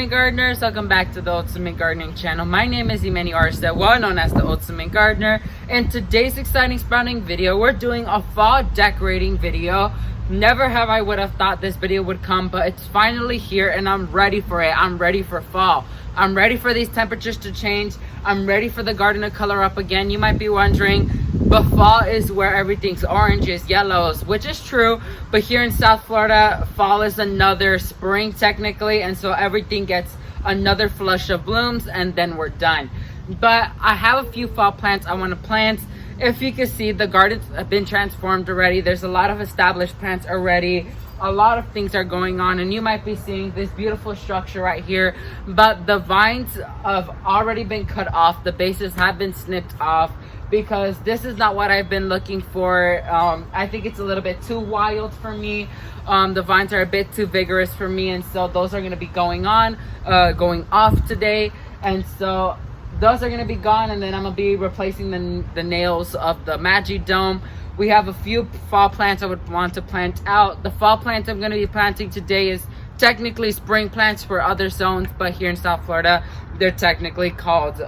Ultimate Gardeners, welcome back to the Ultimate Gardening channel. My name is Imani Arstead, well known as the Ultimate Gardener. In today's exciting sprouting video, we're doing a fall decorating video. Never have I would have thought this video would come, but it's finally here and I'm ready for it. I'm ready for fall. I'm ready for these temperatures to change. I'm ready for the garden to color up again. You might be wondering, but fall is where everything's oranges, yellows, which is true. But here in South Florida, fall is another spring technically, and so everything gets another flush of blooms and then we're done. But I have a few fall plants I want to plant. If you can see, the gardens have been transformed already. There's a lot of established plants already. A lot of things are going on, and you might be seeing this beautiful structure right here, but the vines have already been cut off. The bases have been snipped off because this is not what I've been looking for. I think it's a little bit too wild for me. The vines are a bit too vigorous for me, and so those are going to be going off today. And so those are going to be gone, and then I'm going to be replacing the nails of the Magi Dome. We have a few fall plants I would want to plant out. The fall plants I'm going to be planting today is technically spring plants for other zones, but here in South Florida, they're technically called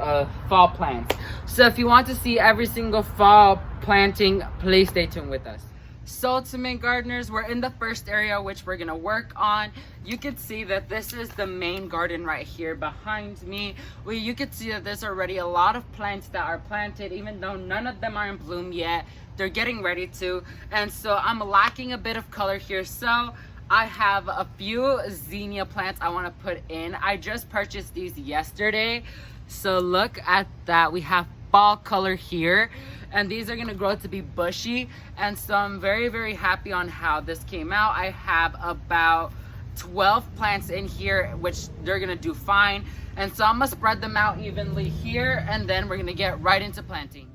fall plants. So if you want to see every single fall planting, please stay tuned with us. So Ultimate Gardeners, we're in the first area which we're gonna work on. You can see that this is the main garden right here behind me. You can see that there's already a lot of plants that are planted, even though none of them are in bloom yet. They're getting ready to, and so I'm lacking a bit of color here. So I have a few zinnia plants I want to put in. I just purchased these yesterday, so look at that. We have fall color here, and these are going to grow to be bushy, and so I'm very happy on how this came out. I have about 12 plants in here, which they're going to do fine, and so I'm going to spread them out evenly here, and then we're going to get right into planting.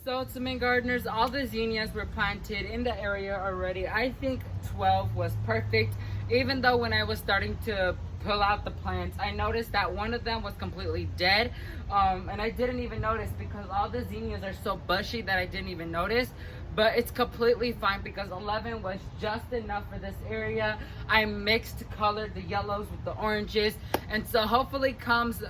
So Ultimate Gardeners, all the zinnias were planted in the area already. I think 12 was perfect, even though when I was starting to pull out the plants, I noticed that one of them was completely dead, and I didn't even notice because all the zinnias are so bushy that I didn't even notice. But it's completely fine because 11 was just enough for this area. I mixed colored the yellows with the oranges, and so hopefully comes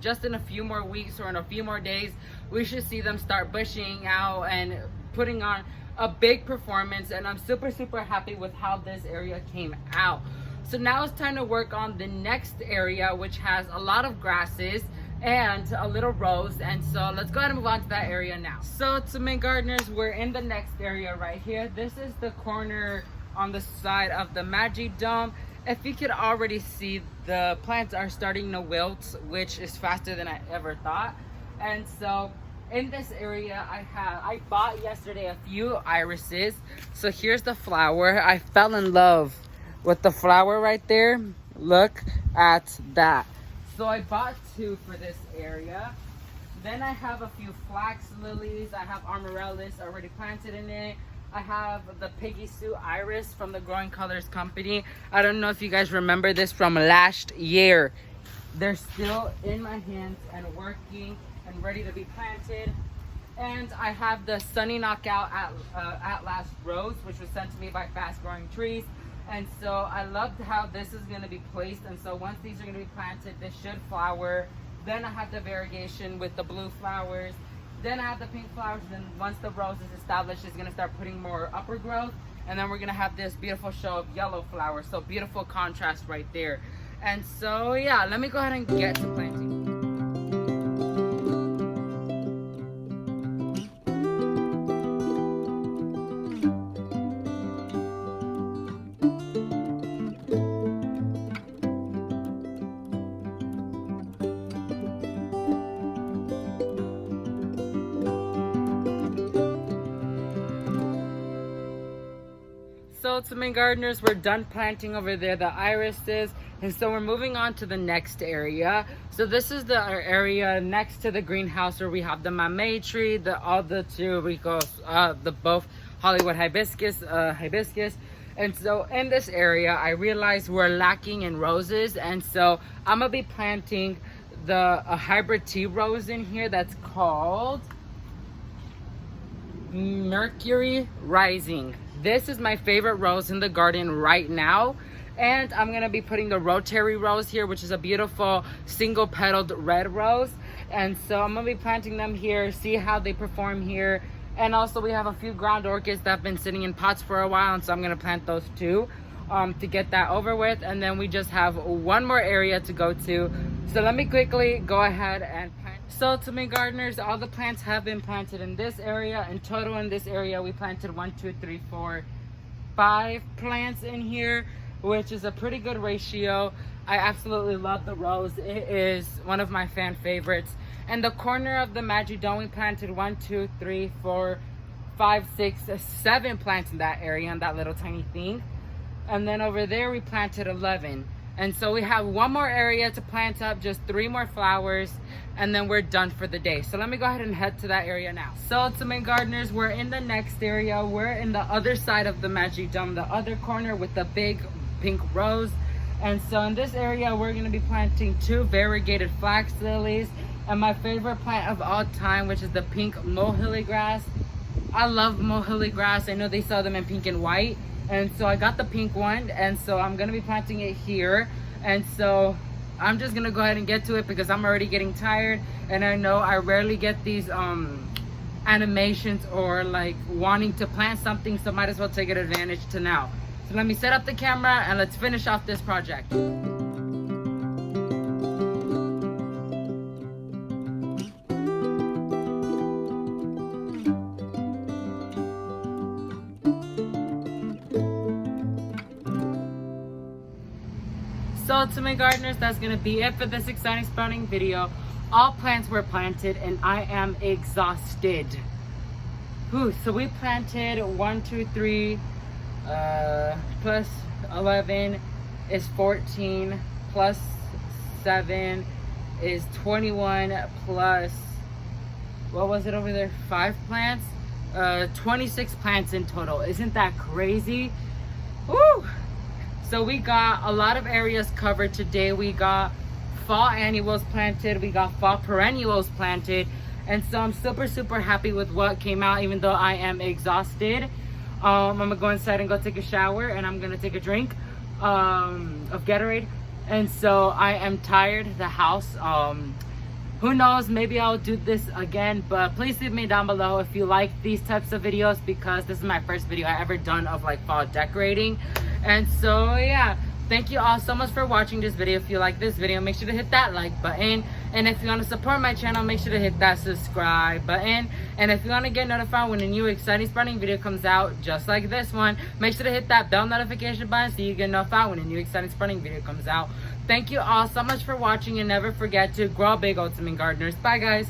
just in a few more weeks or in a few more days, we should see them start bushing out and putting on a big performance. And I'm super happy with how this area came out. So now it's time to work on the next area, which has a lot of grasses and a little rose, and so let's go ahead and move on to that area now. So Ultimate Gardeners, we're in the next area right here. This is the corner on the side of the Magi Dome. If you could already see, the plants are starting to wilt, which is faster than I ever thought. And so in this area, I bought yesterday a few irises. So here's the flower. I fell in love with the flower right there. Look at that. So I bought 2 for this area. Then I have a few flax lilies. I have amaryllis already planted in it. I have the Piggy Sue iris from the Growing Colors company. I don't know if you guys remember this from last year. They're still in my hands and working and ready to be planted. And I have the Sunny Knockout Atlas Rose, which was sent to me by Fast Growing Trees. And so I loved how this is going to be placed, and so once these are going to be planted, this should flower. Then I have the variegation with the blue flowers. Then I have the pink flowers, and then once the rose is established, it's going to start putting more upper growth. And then we're going to have this beautiful show of yellow flowers. So beautiful contrast right there. And so yeah, let me go ahead and get to planting. So ultimate gardeners, we're done planting over there the irises, and so we're moving on to the next area. So this is the area next to the greenhouse where we have the mamey tree, all the two ricos, the both Hollywood hibiscus. And so in this area, I realized we're lacking in roses, and so I'm gonna be planting a hybrid tea rose in here that's called Mercury Rising. This is my favorite rose in the garden right now, and I'm gonna be putting the rotary rose here, which is a beautiful single petaled red rose. And so I'm gonna be planting them here, see how they perform here. And also we have a few ground orchids that have been sitting in pots for a while, and so I'm gonna plant those too to get that over with. And then we just have one more area to go to, so let me quickly go ahead and plant. So to me gardeners, all the plants have been planted in this area. In total in this area we planted 1, 2, 3, 4, 5 plants in here, which is a pretty good ratio. I absolutely love the rose. It is one of my fan favorites. And the corner of the Magic Dome, we planted 1, 2, 3, 4, 5, 6, 7 plants in that area, in that little tiny thing. And then over there we planted 11. And so we have one more area to plant up, just 3 more flowers, and then we're done for the day. So let me go ahead and head to that area now. So ultimate gardeners, we're in the next area. We're in the other side of the Magic Dome, the other corner with the big pink rose. And so in this area, we're gonna be planting 2 variegated flax lilies, and my favorite plant of all time, which is the pink mohilly grass. I love mohilly grass. I know they sell them in pink and white, and so I got the pink one, and so I'm gonna be planting it here. And so I'm just gonna go ahead and get to it because I'm already getting tired, and I know I rarely get these animations or like wanting to plant something, so might as well take advantage to now. So let me set up the camera and let's finish off this project. So ultimate gardeners, that's gonna be it for this exciting sprouting video. All plants were planted and I am exhausted. Whew, so we planted 1, 2, 3 plus 11 is 14, plus 7 is 21, plus what was it over there, 5 plants, 26 plants in total. Isn't that crazy? Woo! So we got a lot of areas covered today. We got fall annuals planted, we got fall perennials planted, and so I'm super happy with what came out, even though I am exhausted. I'm gonna go inside and go take a shower, and I'm gonna take a drink of Gatorade. And so I am tired. The house, who knows, maybe I'll do this again, but please leave me down below if you like these types of videos, because this is my first video I ever done of like fall decorating. And so yeah, thank you all so much for watching this video. If you like this video, make sure to hit that like button, and if you want to support my channel, make sure to hit that subscribe button. And if you want to get notified when a new exciting sprouting video comes out just like this one, make sure to hit that bell notification button so you get notified when a new exciting sprouting video comes out. Thank you all so much for watching, and never forget to grow big, ultimate gardeners. Bye guys.